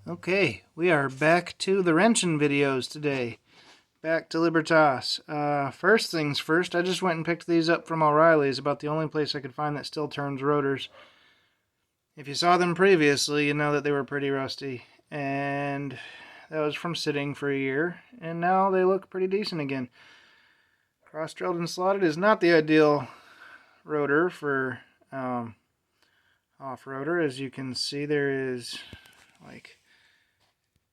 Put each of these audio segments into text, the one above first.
Okay, we are back to the wrenching videos today. Back to Libertas. First things first, I just went and picked these up from O'Reilly's, about the only place I could find that still turns rotors. If you saw them previously, you know that they were pretty rusty, and that was from sitting for a year, and now they look pretty decent again. Cross-drilled and slotted is not the ideal rotor for off-roader. As you can see, there is like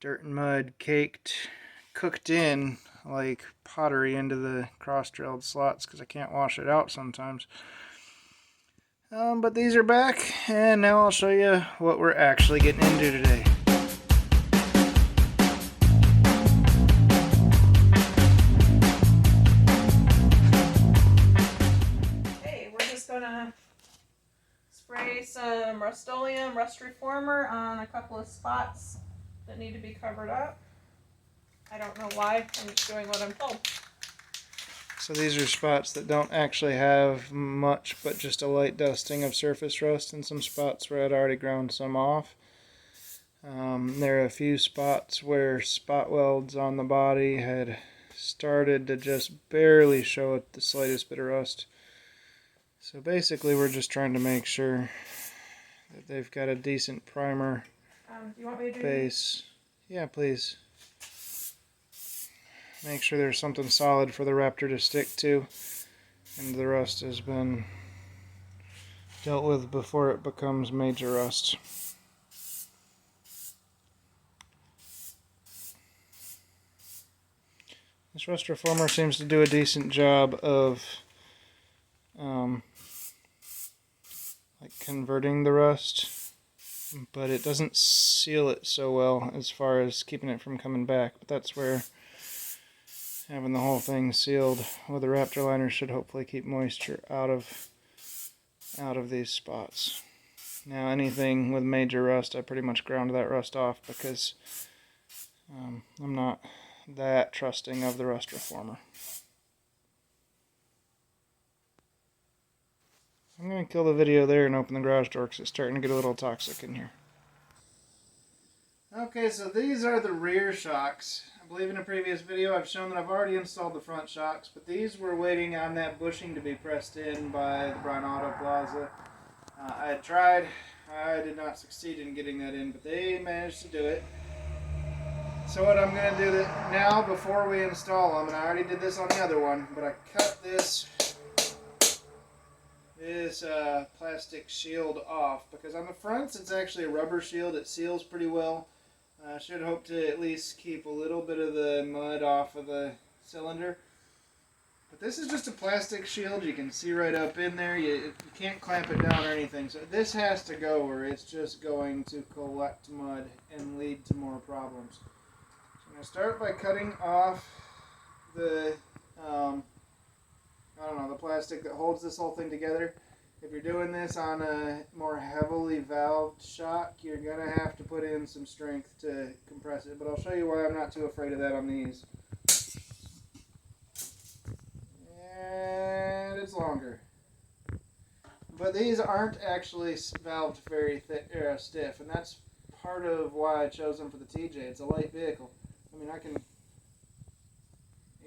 dirt and mud cooked in like pottery into the cross-drilled slots because I can't wash it out sometimes. But these are back, and now I'll show you what we're actually getting into today. Okay, we're just gonna spray some Rust-Oleum Rust Reformer on a couple of spots that need to be covered up. I don't know why, I'm just doing what I'm told. So these are spots that don't actually have much but just a light dusting of surface rust, and some spots where I'd already ground some off. There are a few spots where spot welds on the body had started to just barely show it the slightest bit of rust. So basically we're just trying to make sure that they've got a decent primer Do you want me to do base. Yeah, please. Make sure there's something solid for the Raptor to stick to, and the rust has been dealt with before it becomes major rust. This rust reformer seems to do a decent job of like converting the rust, but it doesn't seal it so well as far as keeping it from coming back. But that's where having the whole thing sealed with a Raptor liner should hopefully keep moisture out of these spots. Now anything with major rust, I pretty much ground that rust off because I'm not that trusting of the rust reformer. I'm going to kill the video there and open the garage door because it's starting to get a little toxic in here. Okay, so these are the rear shocks. I believe in a previous video I've shown that I've already installed the front shocks, but these were waiting on that bushing to be pressed in by the Brown Auto Plaza. I had tried. I did not succeed in getting that in, but they managed to do it. So what I'm going to do now before we install them, and I already did this on the other one, but I cut this plastic shield off, because on the fronts it's actually a rubber shield. It seals pretty well. I should hope to at least keep a little bit of the mud off of the cylinder. But this is just a plastic shield. You can see right up in there. You can't clamp it down or anything. So this has to go, or it's just going to collect mud and lead to more problems. So I'm going to start by cutting off the the plastic that holds this whole thing together. If you're doing this on a more heavily valved shock, you're going to have to put in some strength to compress it, but I'll show you why I'm not too afraid of that on these. And it's longer. But these aren't actually valved very stiff, and that's part of why I chose them for the TJ. It's a light vehicle. I mean, I can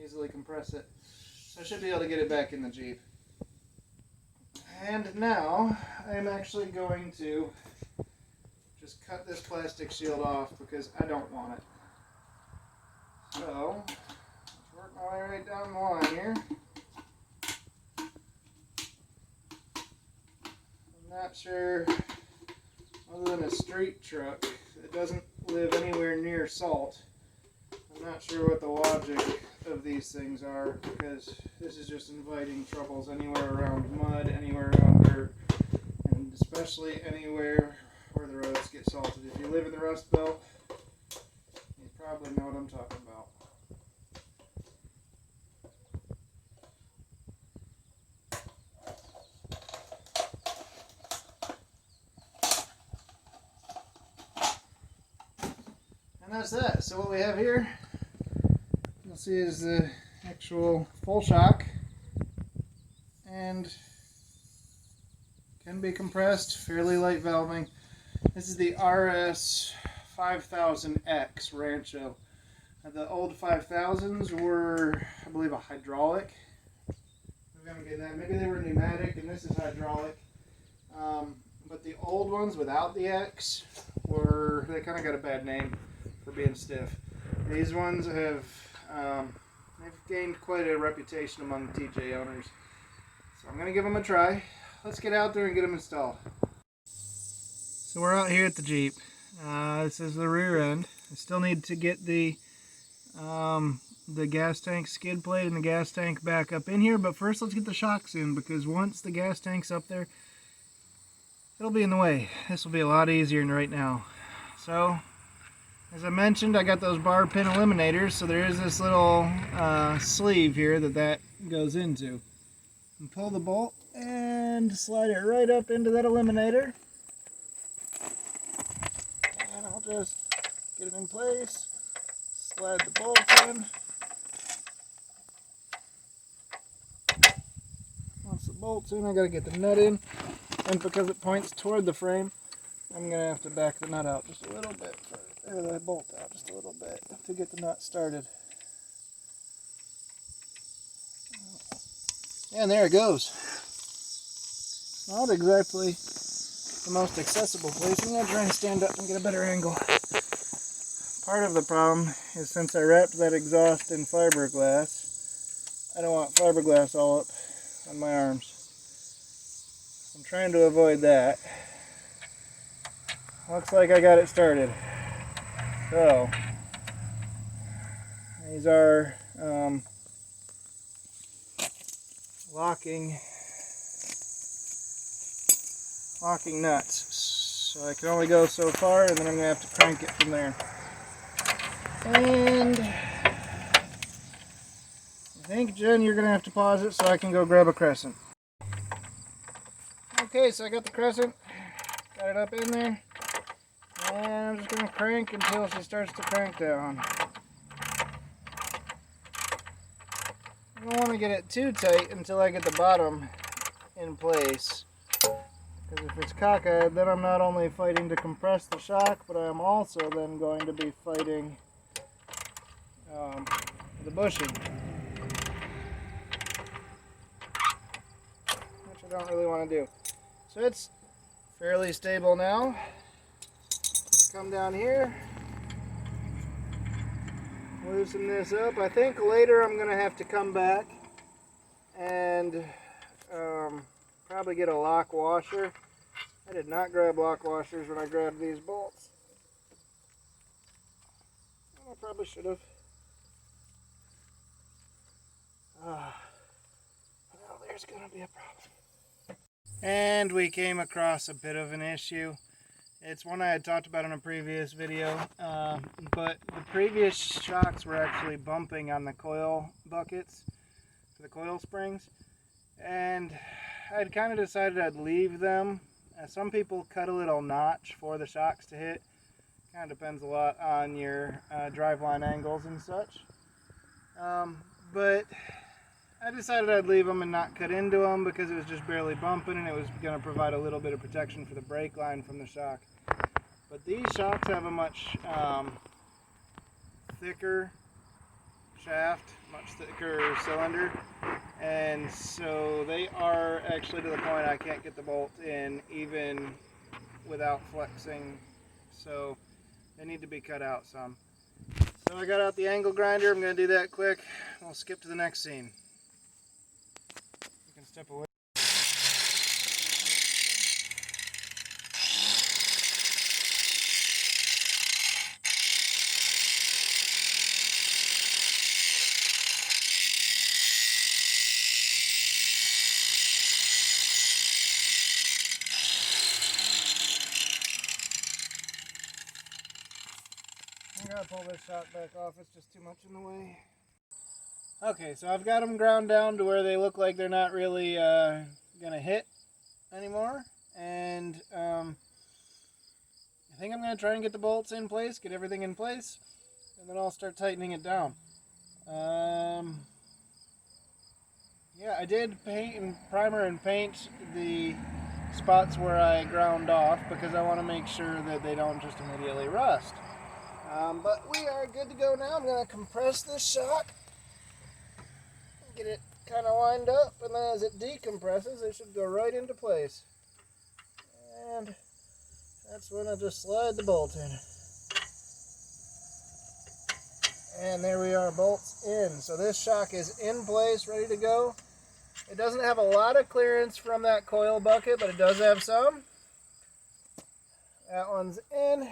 easily compress it. So I should be able to get it back in the Jeep. And now I'm actually going to just cut this plastic shield off because I don't want it. So let's work my way right down the line here. I'm not sure, other than a street truck that doesn't live anywhere near salt, I'm not sure what the logic of these things are, because this is just inviting troubles anywhere around mud, anywhere around dirt, and especially anywhere where the roads get salted. If you live in the Rust Belt, you probably know what I'm talking about. And that's that. So what we have here, you'll see, is the actual full shock, and can be compressed, fairly light valving. This is the RS RS5000X Rancho. The old 5000s were, I believe, a hydraulic. Maybe they were pneumatic, and this is hydraulic. But the old ones without the X they kind of got a bad name for being stiff. These ones have they've gained quite a reputation among TJ owners. So I'm going to give them a try. Let's get out there and get them installed. So we're out here at the Jeep. This is the rear end. I still need to get the gas tank skid plate and the gas tank back up in here, but first let's get the shocks in, because once the gas tank's up there, it'll be in the way. This will be a lot easier than right now. So, as I mentioned, I got those bar pin eliminators, so there is this little sleeve here that goes into. And pull the bolt and slide it right up into that eliminator. And I'll just get it in place, slide the bolt in. Once the bolt's in, I gotta get the nut in. And because it points toward the frame, I'm going to have to back the nut out just a little bit, or the bolt out just a little bit to get the nut started. And there it goes. Not exactly the most accessible place. I'm going to try and stand up and get a better angle. Part of the problem is since I wrapped that exhaust in fiberglass, I don't want fiberglass all up on my arms. I'm trying to avoid that. Looks like I got it started. So, these are locking nuts. So I can only go so far, and then I'm going to have to crank it from there. And I think, Jen, you're going to have to pause it so I can go grab a crescent. Okay, so I got the crescent, got it up in there, and I'm just going to crank until she starts to crank down. I don't want to get it too tight until I get the bottom in place, because if it's cockeyed, then I'm not only fighting to compress the shock, but I'm also then going to be fighting the bushing, which I don't really want to do. So it's fairly stable now. Come down here, loosen this up. I think later I'm going to have to come back and probably get a lock washer. I did not grab lock washers when I grabbed these bolts. I probably should have. Well, there's going to be a problem. And we came across a bit of an issue. It's one I had talked about in a previous video, but the previous shocks were actually bumping on the coil buckets for the coil springs, and I'd kind of decided I'd leave them. Some people cut a little notch for the shocks to hit. Kind of depends a lot on your driveline angles and such, but I decided I'd leave them and not cut into them because it was just barely bumping, and it was going to provide a little bit of protection for the brake line from the shock. But these shocks have a much thicker shaft, much thicker cylinder, and so they are actually to the point I can't get the bolt in even without flexing, so they need to be cut out some. So I got out the angle grinder. I'm going to do that quick. We'll skip to the next scene. You can step away. I gotta pull this shock back off, it's just too much in the way. Okay, so I've got them ground down to where they look like they're not really gonna hit anymore, and I think I'm gonna try and get the bolts in place, get everything in place, and then I'll start tightening it down. Yeah, I did paint and primer and paint the spots where I ground off because I want to make sure that they don't just immediately rust. But we are good to go now. I'm going to compress this shock, get it kind of lined up, and then as it decompresses, it should go right into place. And that's when I just slide the bolt in. And there we are, bolts in. So this shock is in place, ready to go. It doesn't have a lot of clearance from that coil bucket, but it does have some. That one's in.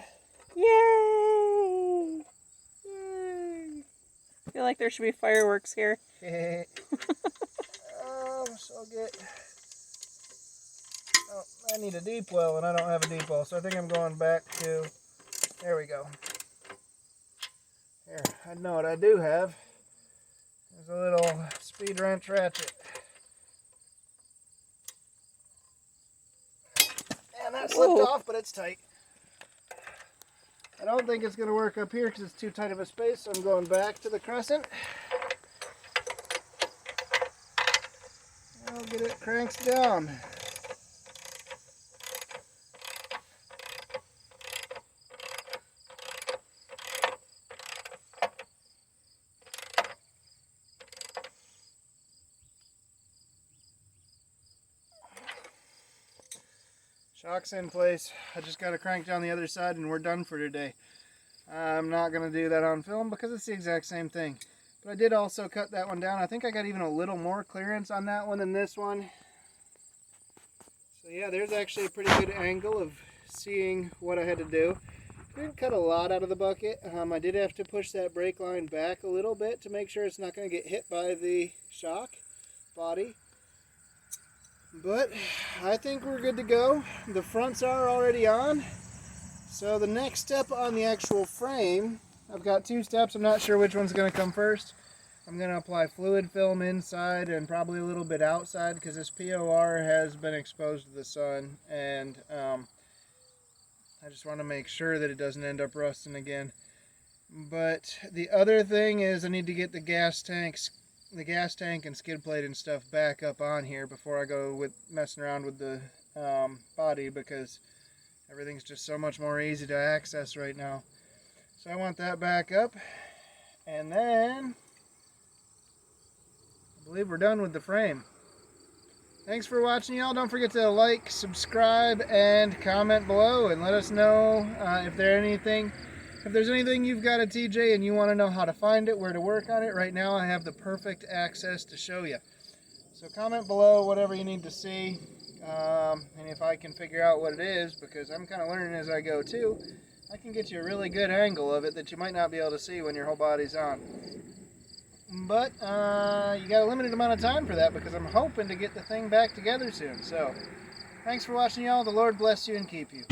Yay! Yay! I feel like there should be fireworks here. So I'll get... Oh, I need a deep well, and I don't have a deep well, so I think I'm going back to... There we go. Here, I know what I do have. There's a little speed wrench ratchet. And that slipped off, but it's tight. I don't think it's going to work up here because it's too tight of a space, so I'm going back to the crescent. I'll get it cranked down. Shock's in place. I just got to crank down the other side and we're done for today. I'm not going to do that on film because it's the exact same thing. But I did also cut that one down. I think I got even a little more clearance on that one than this one. So yeah, there's actually a pretty good angle of seeing what I had to do. Didn't cut a lot out of the bucket. I did have to push that brake line back a little bit to make sure it's not going to get hit by the shock body. But I think we're good to go. The fronts are already on. So the next step on the actual frame, I've got two steps. I'm not sure which one's going to come first. I'm going to apply fluid film inside and probably a little bit outside because this POR has been exposed to the sun, and I just want to make sure that it doesn't end up rusting again. But the other thing is I need to get the gas tank and skid plate and stuff back up on here before I go with messing around with the body, because everything's just so much more easy to access right now. So I want that back up, and then I believe we're done with the frame. Thanks for watching, y'all. Don't forget to like, subscribe, and comment below, and let us know if there's anything you've got at TJ and you want to know how to find it, where to work on it. Right now I have the perfect access to show you. So comment below whatever you need to see, and if I can figure out what it is, because I'm kind of learning as I go too, I can get you a really good angle of it that you might not be able to see when your whole body's on. But you got a limited amount of time for that because I'm hoping to get the thing back together soon. So thanks for watching, y'all. The Lord bless you and keep you.